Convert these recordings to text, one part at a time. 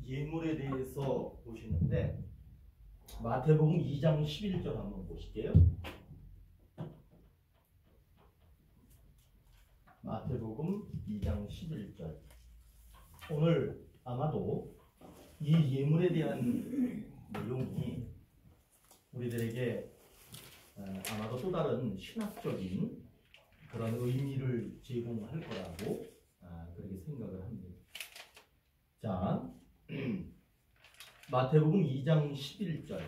예물에 대해서 보시는데 마태복음 2장 11절 한번 보실게요. 마태복음 2장 11절. 오늘 아마도 이 예물에 대한 내용이 우리들에게 아마도 또 다른 신학적인 그런 의미를 제공할 거라고 그렇게 생각을 합니다. 자, 마태복음 2장 11절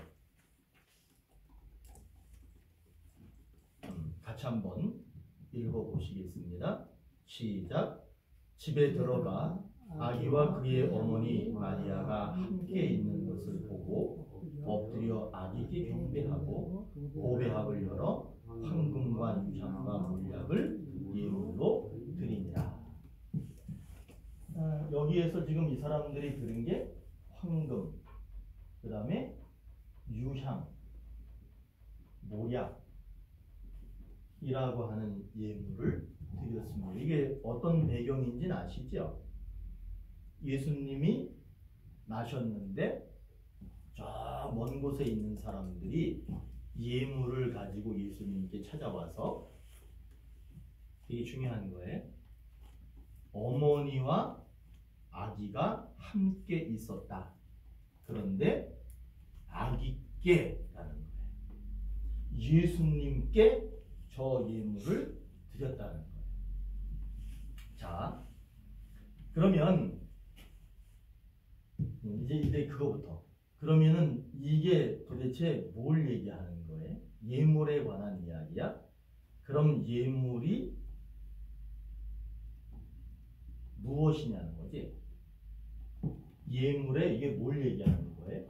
같이 한번 읽어보시겠습니다. 시작. 집에 들어가 아기와 그의 어머니 마리아가 함께 있는 것을 보고 엎드려 아기께 경배하고 보배합을 열어 황금과 유향과 몰약을 예물로 드리니라. 여기에서 지금 이 사람들이 드린 게 황금, 그 다음에 유향, 몰약이라고 하는 예물을 드렸습니다. 이게 어떤 배경인지는 아시죠? 예수님이 나셨는데 저 먼 곳에 있는 사람들이 예물을 가지고 예수님께 찾아와서, 되게 중요한 거예요. 어머니와 아기가 함께 있었다. 그런데 아기께라는 거예요. 예수님께 저 예물을 드렸다는 거예요. 자, 그러면 이제 그거부터. 그러면은 이게 도대체 뭘 얘기하는 거예요? 예물에 관한 이야기야? 그럼 예물이 무엇이냐는 거지? 예물에 이게 뭘 얘기하는 거예요?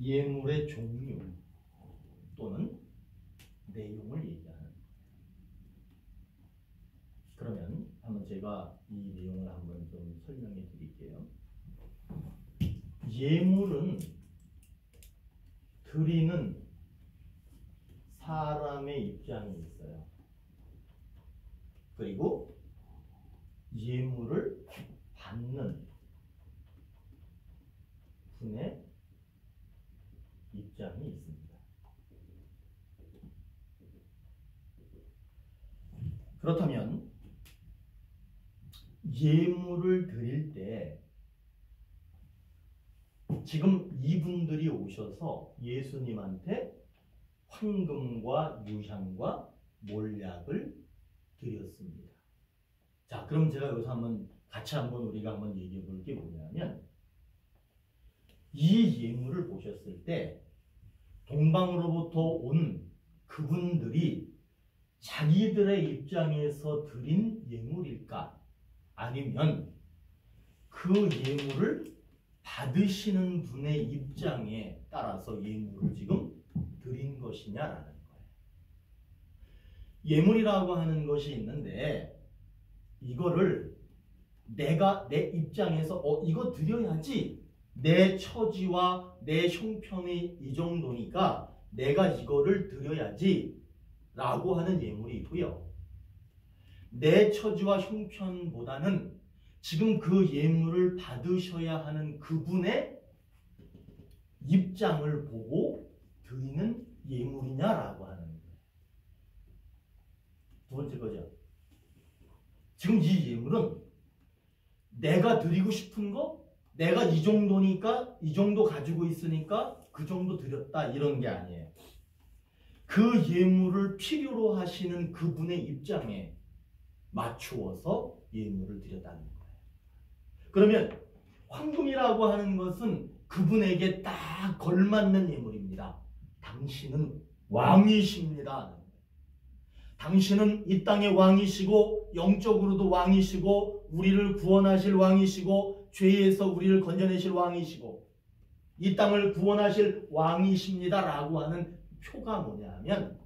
예물의 종류 또는 내용을 얘기하는 거예요. 그러면 한번 제가 이 내용을 한번 좀 설명해 드릴게요. 예물은 드리는 사람의 입장이 있어요. 그리고 예물을 받는 분의 입장이 있습니다. 그렇다면 예물을 드릴 때 지금 이분들이 오셔서 예수님한테 황금과 유향과 몰약을 드렸습니다. 자, 그럼 제가 여기서 같이 우리가 한번 얘기해 볼 게 뭐냐면, 이 예물을 보셨을 때 동방으로부터 온 그분들이 자기들의 입장에서 드린 예물일까? 아니면 그 예물을 받으시는 분의 입장에 따라서 예물을 지금 드린 것이냐라는 거예요. 예물이라고 하는 것이 있는데, 이거를 내가 내 입장에서 이거 드려야지, 내 처지와 내 형편이 이 정도니까 내가 이거를 드려야지 라고 하는 예물이 있고요. 내 처지와 형편보다는 지금 그 예물을 받으셔야 하는 그분의 입장을 보고 드리는 예물이냐라고 하는 거예요. 두 번째 거죠. 지금 이 예물은 내가 드리고 싶은 거, 내가 이 정도니까, 이 정도 가지고 있으니까 그 정도 드렸다, 이런 게 아니에요. 그 예물을 필요로 하시는 그분의 입장에 맞추어서 예물을 드렸다는 거예요. 그러면 황금이라고 하는 것은 그분에게 딱 걸맞는 예물입니다. 당신은 왕이십니다. 당신은 이 땅의 왕이시고 영적으로도 왕이시고 우리를 구원하실 왕이시고 죄에서 우리를 건져내실 왕이시고 이 땅을 구원하실 왕이십니다 라고 하는 표가 뭐냐 하면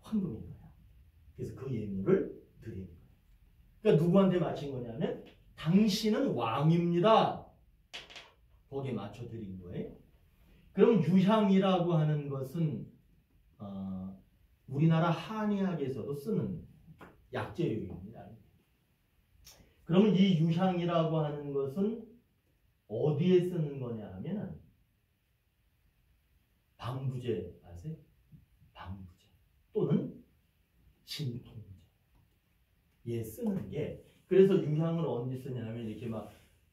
황금인 거예요. 그래서 그 예물을 드리는 거예요. 그러니까 누구한테 맞힌 거냐면 당신은 왕입니다. 거기에 맞춰 드린 거예요. 그럼 유향이라고 하는 것은 우리나라 한의학에서도 쓰는 약재료입니다. 그러면 이 유향이라고 하는 것은 어디에 쓰는 거냐 하면은 방부제 아세요? 방부제 또는 진통제에 쓰는 게, 그래서 유향을 언제 쓰냐면 이렇게 막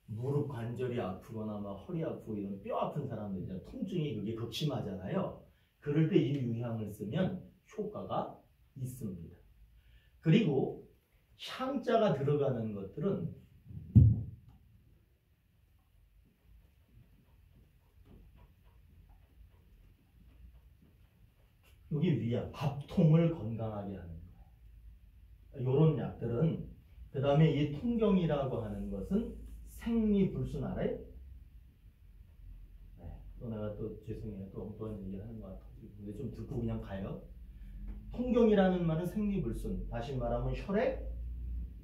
무릎 관절이 아프거나 막 허리 아프고 이런 뼈 아픈 사람들 있잖아요. 통증이 그게 극심하잖아요. 그럴 때 이 유향을 쓰면 효과가 있습니다. 그리고 향자가 들어가는 것들은 여기 위야 밥통을 건강하게 하는 거예요. 이런 약들은, 그 다음에 이 통경이라고 하는 것은 생리불순 알아요? 네, 또 내가 또 죄송해요. 또 엉뚱한 얘기를 하는 것 같아요. 근데 좀 듣고 그냥 가요. 통경이라는 말은 생리불순, 다시 말하면 혈액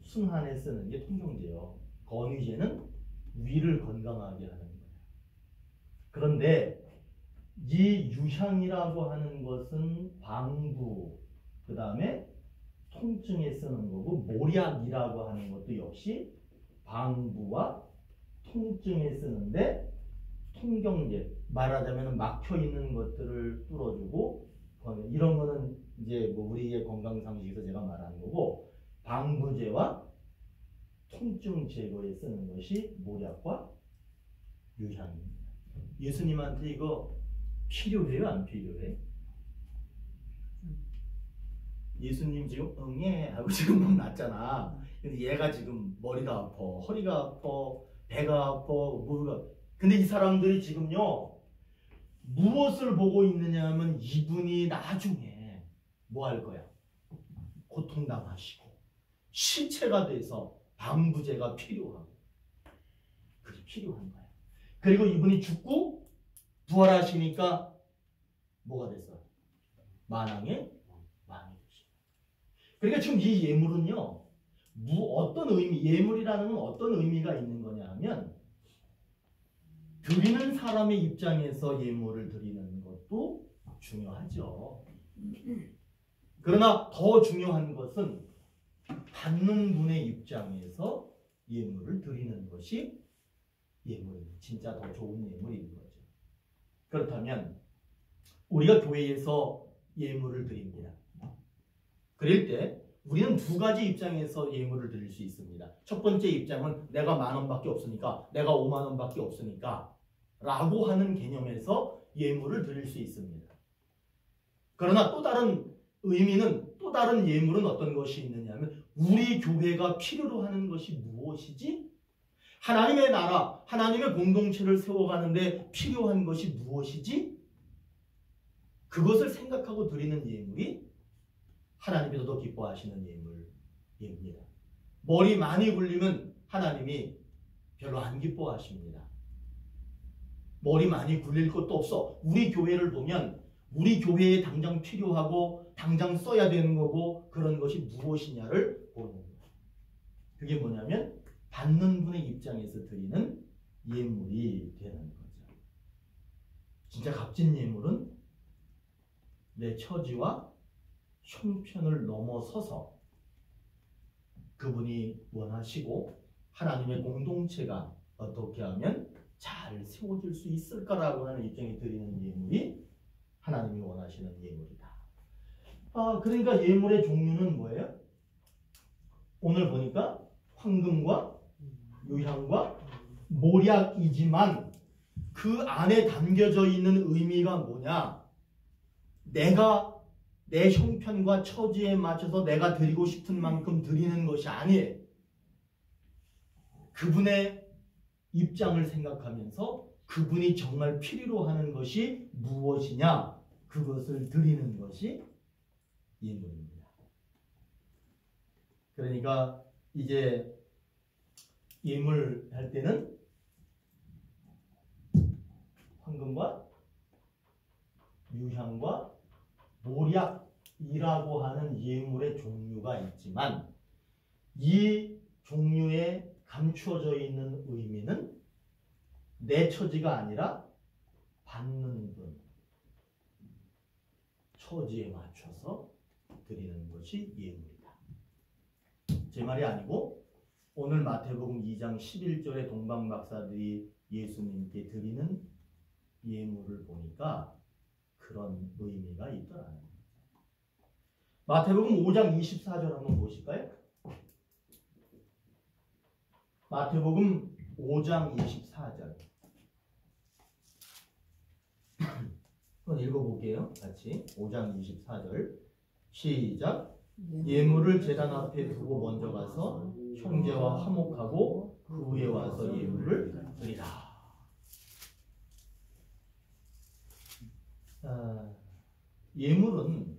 순환에 쓰는 게 통경제요. 건위제는 위를 건강하게 하는 거예요. 그런데 이 유향이라고 하는 것은 방부, 그 다음에 통증에 쓰는 거고, 모략이라고 하는 것도 역시 방부와 통증에 쓰는데, 통경제, 말하자면 막혀 있는 것들을 뚫어주고, 이런 거는 이제 뭐 우리의 건강 상식에서 제가 말하는 거고, 방부제와 통증 제거에 쓰는 것이 모략과 유향입니다. 예수님한테 이거 필요해요, 안 필요해? 예수님 지금 응애 하고 지금 막 났잖아. 근데 얘가 지금 머리가 아파, 허리가 아파, 배가 아파, 무릎가. 근데 이 사람들이 지금요 무엇을 보고 있느냐 하면 이분이 나중에 뭐 할 거야? 고통당하시고 시체가 돼서 방부제가 필요하고, 그게 필요한 거야. 그리고 이분이 죽고 부활하시니까 뭐가 됐어? 만왕의 왕이 되시고. 그러니까 지금 이 예물은요, 어떤 의미, 예물이라는 건 어떤 의미가 있는 거냐 하면, 드리는 사람의 입장에서 예물을 드리는 것도 중요하죠. 그러나 더 중요한 것은 받는 분의 입장에서 예물을 드리는 것이 예물입니다. 진짜 더 좋은 예물인 거죠. 그렇다면 우리가 교회에서 예물을 드립니다. 그럴 때 우리는 두 가지 입장에서 예물을 드릴 수 있습니다. 첫 번째 입장은 내가 10,000원밖에 없으니까, 내가 50,000원밖에 없으니까 라고 하는 개념에서 예물을 드릴 수 있습니다. 그러나 또 다른 의미는, 또 다른 예물은 어떤 것이 있느냐면, 우리 교회가 필요로 하는 것이 무엇이지? 하나님의 나라, 하나님의 공동체를 세워가는데 필요한 것이 무엇이지? 그것을 생각하고 드리는 예물이 하나님이 더 기뻐하시는 예물입니다. 머리 많이 굴리면 하나님이 별로 안 기뻐하십니다. 머리 많이 굴릴 것도 없어. 우리 교회를 보면 우리 교회에 당장 필요하고 당장 써야 되는 거고, 그런 것이 무엇이냐를 보는 거예요. 그게 뭐냐면 받는 분의 입장에서 드리는 예물이 되는 거죠. 진짜 값진 예물은 내 처지와 형편을 넘어서서 그분이 원하시고 하나님의 공동체가 어떻게 하면 잘 세워질 수 있을까라고 하는 입장에 드리는 예물이 하나님이 원하시는 예물이다. 그러니까 예물의 종류는 뭐예요? 오늘 보니까 황금과 유향과 모략이지만 그 안에 담겨져 있는 의미가 뭐냐? 내가 내 형편과 처지에 맞춰서 내가 드리고 싶은 만큼 드리는 것이 아니에요. 그분의 입장을 생각하면서 그분이 정말 필요로 하는 것이 무엇이냐, 그것을 드리는 것이 예물입니다. 그러니까 이제 예물 할 때는 황금과 유향과 모략이라고 하는 예물의 종류가 있지만, 이 종류에 감추어져 있는 의미는 내 처지가 아니라 받는 분 처지에 맞춰서 드리는 것이 예물이다. 제 말이 아니고 오늘 마태복음 2장 11절에 동방박사들이 예수님께 드리는 예물을 보니까 그런 의미가 있더라는 거예요. 마태복음 5장 24절 한번 보실까요? 마태복음 5장 24절 한번 읽어볼게요. 같이 5장 24절 시작. 예물을 제단 앞에 두고 먼저 가서 형제와 화목하고 그 후에 와서 예물을 드리라. 예물은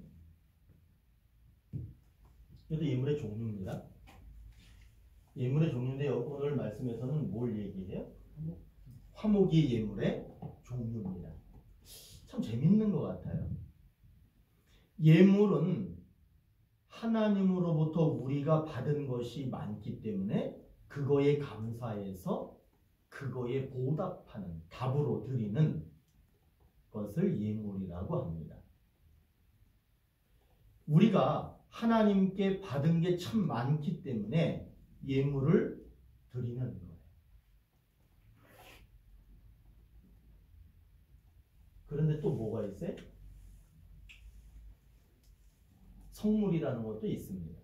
그래도 예물의 종류입니다. 예물의 종류인데 오늘 말씀에서는 뭘 얘기해요? 화목이 예물의 종류입니다. 참 재밌는 것 같아요. 예물은 하나님으로부터 우리가 받은 것이 많기 때문에 그거에 감사해서 그거에 보답하는 답으로 드리는 것을 예물이라고 합니다. 우리가 하나님께 받은 게 참 많기 때문에 예물을 드리는 거예요. 그런데 또 뭐가 있어요? 성물이라는 것도 있습니다.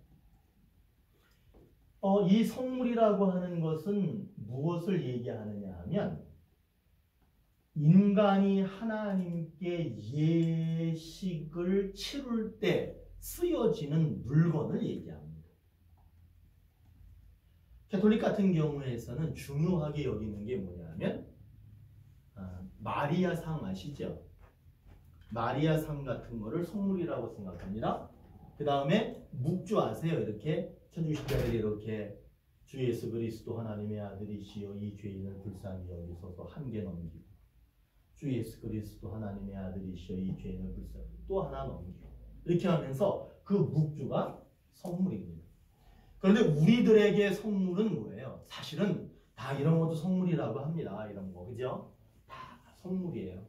이 성물이라고 하는 것은 무엇을 얘기하느냐 하면 인간이 하나님께 예식을 치룰 때 쓰여지는 물건을 얘기합니다. 가톨릭 같은 경우에서는 중요하게 여기는 게 뭐냐면 마리아상 아시죠? 마리아상 같은 거를 성물이라고 생각합니다. 그 다음에 묵주 아세요? 이렇게 천주십자들이 이렇게 주 예수 그리스도 하나님의 아들이시여 이 죄인을 불쌍히 여기소서 한 개 넘기고 주 예수 그리스도 하나님의 아들이시여 이 죄인을 불쌍히 또 하나 넘기고 이렇게 하면서 그 묵주가 성물입니다. 그런데 우리들에게 성물은 뭐예요? 사실은 다 이런 것도 성물이라고 합니다. 이런 거 그죠? 다 성물이에요.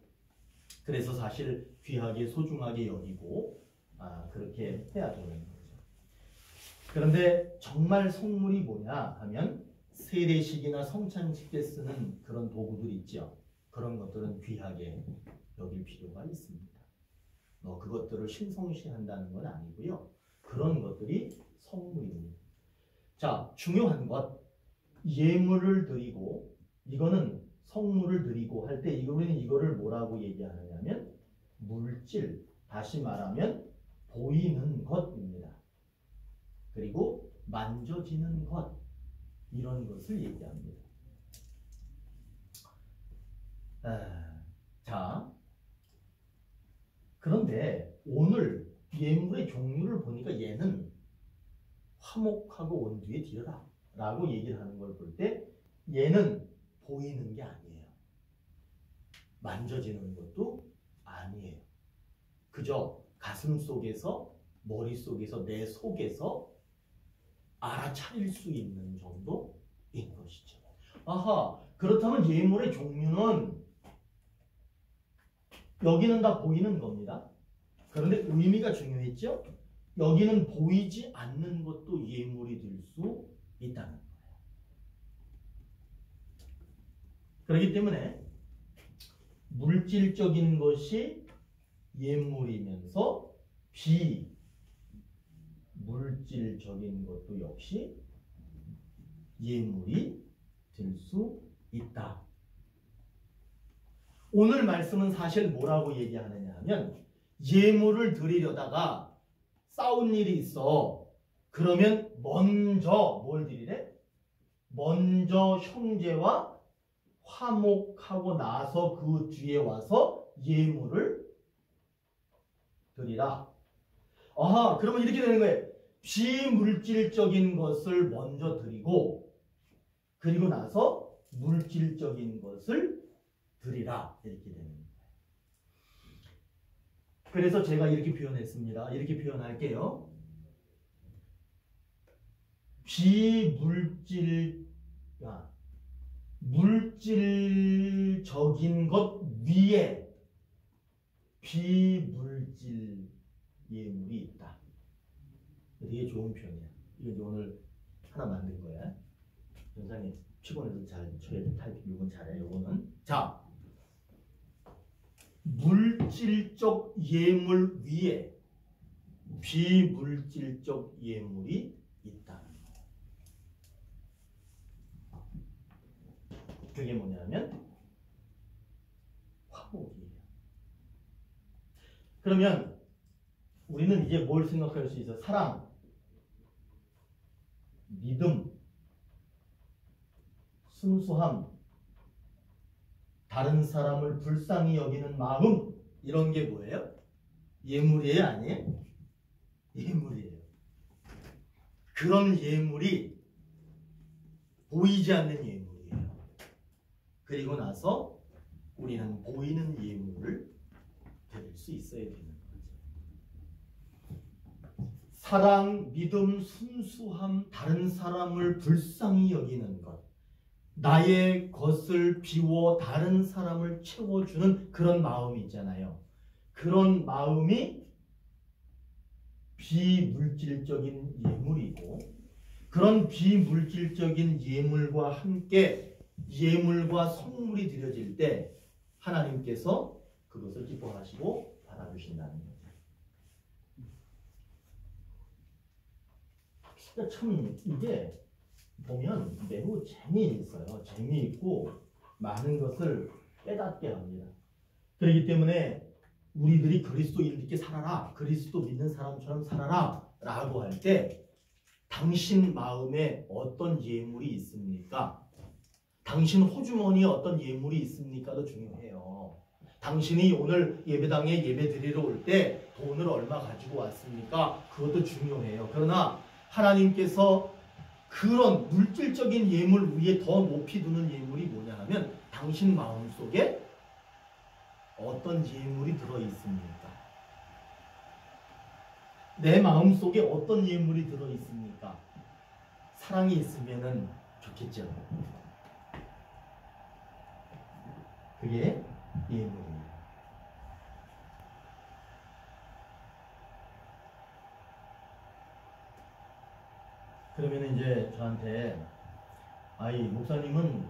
그래서 사실 귀하게 소중하게 여기고 그렇게 해야 되는 거죠. 그런데 정말 성물이 뭐냐 하면 세례식이나 성찬식 때 쓰는 그런 도구들 있죠. 그런 것들은 귀하게 여길 필요가 있습니다. 그것들을 신성시한다는 건 아니고요. 그런 것들이 성물입니다. 자, 중요한 것 예물을 드리고 이거는 성물을 드리고 할 때 우리는 이거를 뭐라고 얘기하느냐면 물질, 다시 말하면 보이는 것입니다. 그리고 만져지는 것 이런 것을 얘기합니다. 자, 그런데 오늘 예물의 종류를 보니까 얘는 화목하고 온 뒤에 드려라 라고 얘기를 하는 걸 볼 때 얘는 보이는 게 아니에요. 만져지는 것도 아니에요. 그저 가슴 속에서 머릿속에서 내 속에서 알아차릴 수 있는 정도인 것이죠. 아하, 그렇다면 예물의 종류는 여기는 다 보이는 겁니다. 그런데 의미가 중요했죠? 여기는 보이지 않는 것도 예물이 될 수 있다는 거예요. 그렇기 때문에 물질적인 것이 예물이면서 비물질적인 것도 역시 예물이 될 수 있다. 오늘 말씀은 사실 뭐라고 얘기하느냐 하면 예물을 드리려다가 싸운 일이 있어. 그러면 먼저 뭘 드리래? 먼저 형제와 화목하고 나서 그 뒤에 와서 예물을 드리라. 아하, 그러면 이렇게 되는 거예요. 비물질적인 것을 먼저 드리고 그리고 나서 물질적인 것을 드리라. 이렇게 되는 거예요. 그래서 제가 이렇게 표현했습니다. 이렇게 표현할게요. 물질적인 것 위에 비물질 예물이 있다. 되게 좋은 표현이야. 이거 이제 오늘 하나 만든 거야. 영상이 피곤해서 잘 쳐야 돼. 타이핑 이건 잘해. 이거는 자, 물질적 예물 위에 비물질적 예물이 있다는 거야. 그게 뭐냐면 화목이에요. 그러면 우리는 이제 뭘 생각할 수 있어? 사랑, 믿음, 순수함, 다른 사람을 불쌍히 여기는 마음, 이런 게 뭐예요? 예물이에요, 아니에요? 예물이에요. 그런 예물이 보이지 않는 예물이에요. 그리고 나서 우리는 보이는 예물을 드릴 수 있어야 되는 거죠. 사랑, 믿음, 순수함, 다른 사람을 불쌍히 여기는 것, 나의 것을 비워 다른 사람을 채워주는 그런 마음이 있잖아요. 그런 마음이 비물질적인 예물이고, 그런 비물질적인 예물과 함께 예물과 선물이 드려질 때 하나님께서 그것을 기뻐하시고 받아주신다는 거죠. 참 이게 보면 매우 재미있어요. 재미있고 많은 것을 깨닫게 합니다. 그렇기 때문에 우리들이 그리스도인답게 살아라, 그리스도 믿는 사람처럼 살아라 라고 할 때 당신 마음에 어떤 예물이 있습니까? 당신 호주머니에 어떤 예물이 있습니까도 중요해요. 당신이 오늘 예배당에 예배 드리러 올 때 돈을 얼마 가지고 왔습니까? 그것도 중요해요. 그러나 하나님께서 그런 물질적인 예물 위에 더 높이 두는 예물이 뭐냐 하면 당신 마음속에 어떤 예물이 들어있습니까? 내 마음속에 어떤 예물이 들어있습니까? 사랑이 있으면 좋겠죠. 그게 예물입니다. 그러면 이제 저한테 아이 목사님은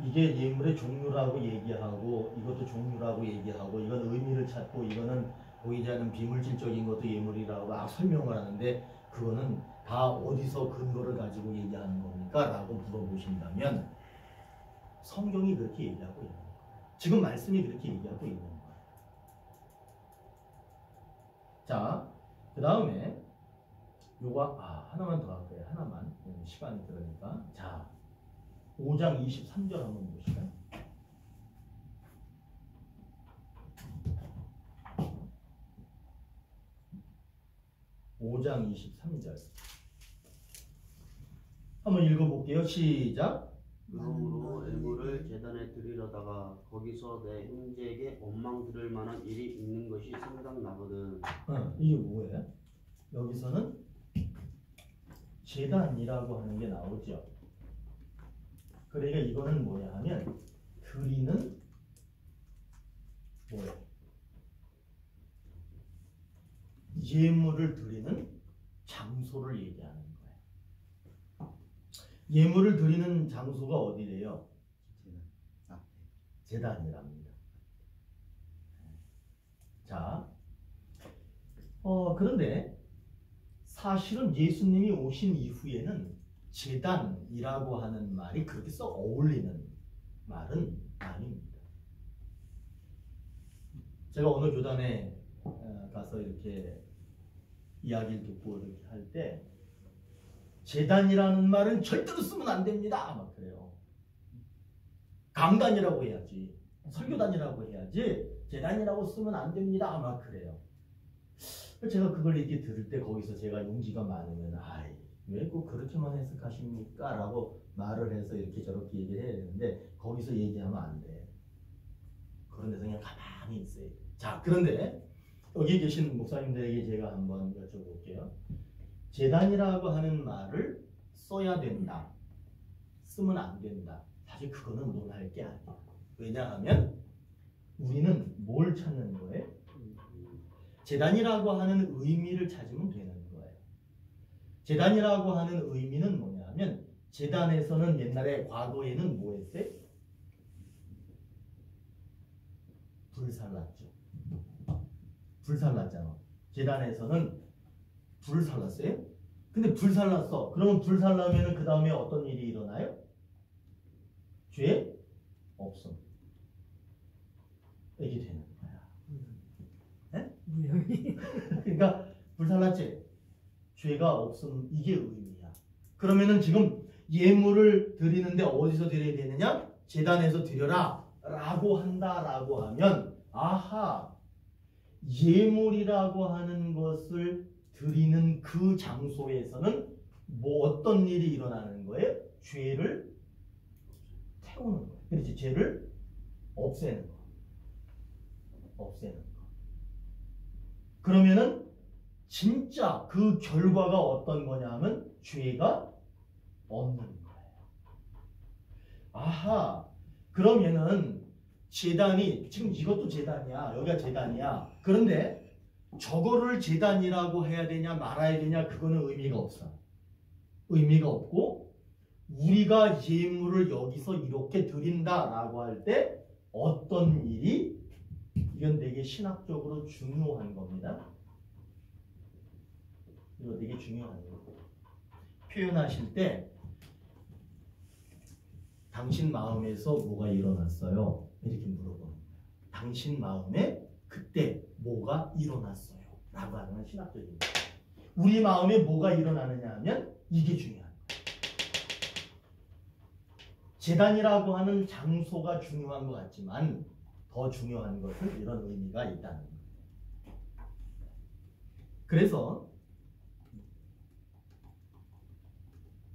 이게 예물의 종류라고 얘기하고 이것도 종류라고 얘기하고 이건 의미를 찾고 이거는 보이지 않는 비물질적인 것도 예물이라고 막 설명을 하는데 그거는 다 어디서 근거를 가지고 얘기하는 겁니까? 라고 물어보신다면 성경이 그렇게 얘기하고 있는 거예요. 지금 말씀이 그렇게 얘기하고 있는 거예요. 자, 그 다음에 요거 하나만 더 할 거예요. 하나만. 시간이 들으니까. 자, 5장 23절 한번 보실까요? 5장 23절 한번 읽어볼게요. 시작. 그러므로 애물을 제단에 드리려다가 거기서 내 형제에게 원망 들을 만한 일이 있는 것이 생각나거든. 이게 뭐예요? 여기서는 제단이라고 하는 게 나오죠. 그러니까 이거는 뭐냐 하면 드리는 뭐예요? 예물을 드리는 장소를 얘기하는 거예요. 예물을 드리는 장소가 어디래요? 제단이랍니다. 자, 그런데 사실은 예수님이 오신 이후에는 제단이라고 하는 말이 그렇게 썩 어울리는 말은 아닙니다. 제가 어느 교단에 가서 이렇게 이야기를 듣고 이렇게 할 때 제단이라는 말은 절대로 쓰면 안 됩니다. 막 그래요. 강단이라고 해야지, 설교단이라고 해야지 제단이라고 쓰면 안 됩니다. 막 그래요. 제가 그걸 이렇게 들을 때 거기서 제가 용기가 많으면 왜 꼭 그렇게만 해석하십니까? 라고 말을 해서 이렇게 저렇게 얘기를 해야 되는데 거기서 얘기하면 안 돼. 그런 데서 그냥 가만히 있어야 돼. 자, 그런데 여기 계신 목사님들에게 제가 한번 여쭤볼게요. 제단이라고 하는 말을 써야 된다, 쓰면 안 된다. 사실 그거는 논할 게 아니야. 왜냐하면 우리는 뭘 찾는 거예요? 제단이라고 하는 의미를 찾으면 되는 거예요. 제단이라고 하는 의미는 뭐냐 하면 제단에서는 옛날에 과거에는 뭐 했어요? 불살랐죠. 불살랐잖아. 제단에서는 불살랐어요? 근데 불살랐어. 그러면 불살라면은 그 다음에 어떤 일이 일어나요? 죄 없음. 이게 되는 거야. 네? 무형이. 그러니까 불살랐지. 죄가 없음. 이게 의미야. 그러면은 지금 예물을 드리는데 어디서 드려야 되느냐? 제단에서 드려라 라고 한다라고 하면 아하, 예물이라고 하는 것을 드리는 그 장소에서는 뭐 어떤 일이 일어나는 거예요? 죄를 태우는 거예요. 그렇지. 죄를 없애는 거. 없애는 거. 그러면은 진짜 그 결과가 어떤 거냐 하면 죄가 없는 거예요. 아하, 그러면은 제단이 지금 이것도 제단이야. 여기가 제단이야. 그런데 저거를 제단이라고 해야 되냐 말아야 되냐 그거는 의미가 없어. 의미가 없고 우리가 예물을 여기서 이렇게 드린다라고 할 때 어떤 일이 이건 되게 신학적으로 중요한 겁니다. 이거 되게 중요한 거고 표현하실 때 당신 마음에서 뭐가 일어났어요? 이렇게 물어보는 거예요. 당신 마음에 그때 뭐가 일어났어요? 라고 하는 신학적인 거예요. 우리 마음에 뭐가 일어나느냐 하면 이게 중요한 거예요. 제단이라고 하는 장소가 중요한 것 같지만 더 중요한 것은 이런 의미가 있다는 거예요. 그래서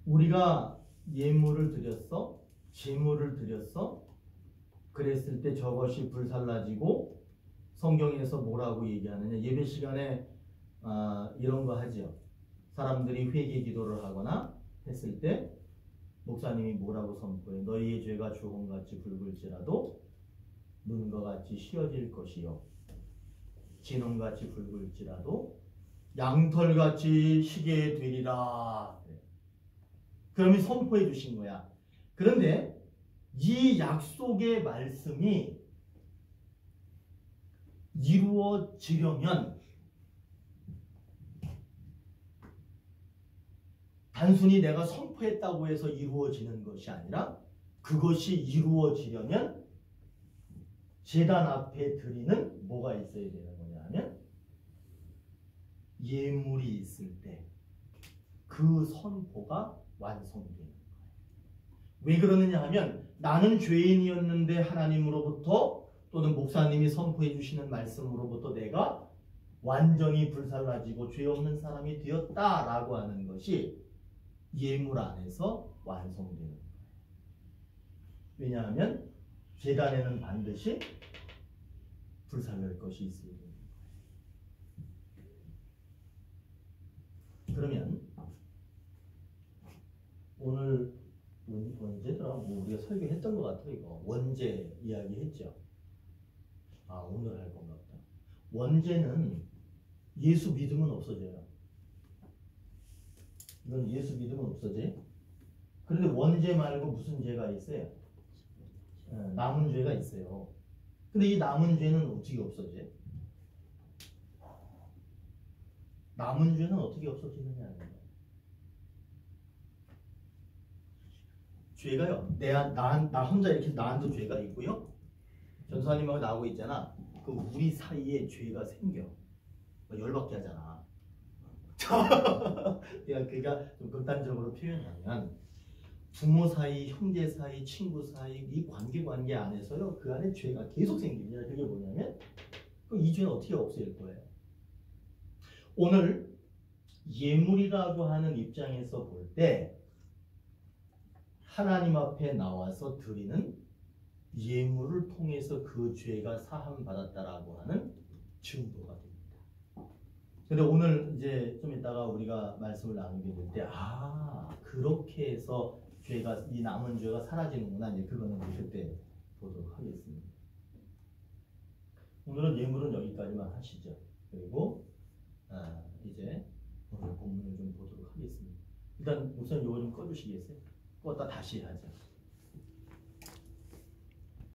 우리가 예물을 드렸어, 제물을 드렸어, 그랬을 때 저것이 불살라지고 성경에서 뭐라고 얘기하느냐. 예배 시간에 이런 거 하죠. 사람들이 회개 기도를 하거나 했을 때 목사님이 뭐라고 선포해? 너희의 죄가 주홍같이 붉을지라도 눈과 같이 휘어질 것이요 진홍같이 붉을지라도 양털같이 희게 되리라. 그러면 선포해 주신 거야. 그런데 이 약속의 말씀이 이루어지려면 단순히 내가 선포했다고 해서 이루어지는 것이 아니라 그것이 이루어지려면 제단 앞에 드리는 뭐가 있어야 되는 거냐 하면 예물이 있을 때 그 선포가 완성되는 거예요. 왜 그러느냐 하면 나는 죄인이었는데 하나님으로부터 또는 목사님이 선포해 주시는 말씀으로부터 내가 완전히 불살라지고 죄 없는 사람이 되었다라고 하는 것이 예물 안에서 완성되는 거예요. 왜냐하면 제단에는 반드시 불살릴 것이 있어야 됩니다. 그러면 오늘 언제더라? 뭐 우리가 설교했던 것 같아. 이거 원죄 이야기했죠. 아, 오늘 할 건가 보다. 원죄는 예수 믿으면 없어져요. 이건 예수 믿으면 없어져. 그런데 원죄 말고 무슨 죄가 있어요? 남은 죄가 있어요. 근데 이 남은 죄는 어떻게 없어져? 남은 죄는 어떻게 없어지느냐 하는 거예요. 죄가요. 나 혼자 이렇게 나한테 죄가 있고요. 전도사님하고 나하고 있잖아. 그 우리 사이에 죄가 생겨. 열받게 하잖아. 그러니까 좀 극단적으로 표현하면 부모 사이, 형제 사이, 친구 사이 이 관계 안에서요. 그 안에 죄가 계속 생깁니다. 그게 뭐냐면 이 죄는 어떻게 없앨 거예요? 오늘 예물이라고 하는 입장에서 볼 때 하나님 앞에 나와서 드리는 예물을 통해서 그 죄가 사함받았다라고 하는 증거가 됩니다. 근데 오늘 이제 좀 이따가 우리가 말씀을 나누게 될 때 그렇게 해서 죄가 이 남은 죄가 사라지는구나. 이제 그거는 이제 그때 보도록 하겠습니다. 오늘은 예물은 여기까지만 하시죠. 그리고 일단 목사님 이거 좀 꺼주시겠어요? 껐다 다시 하자.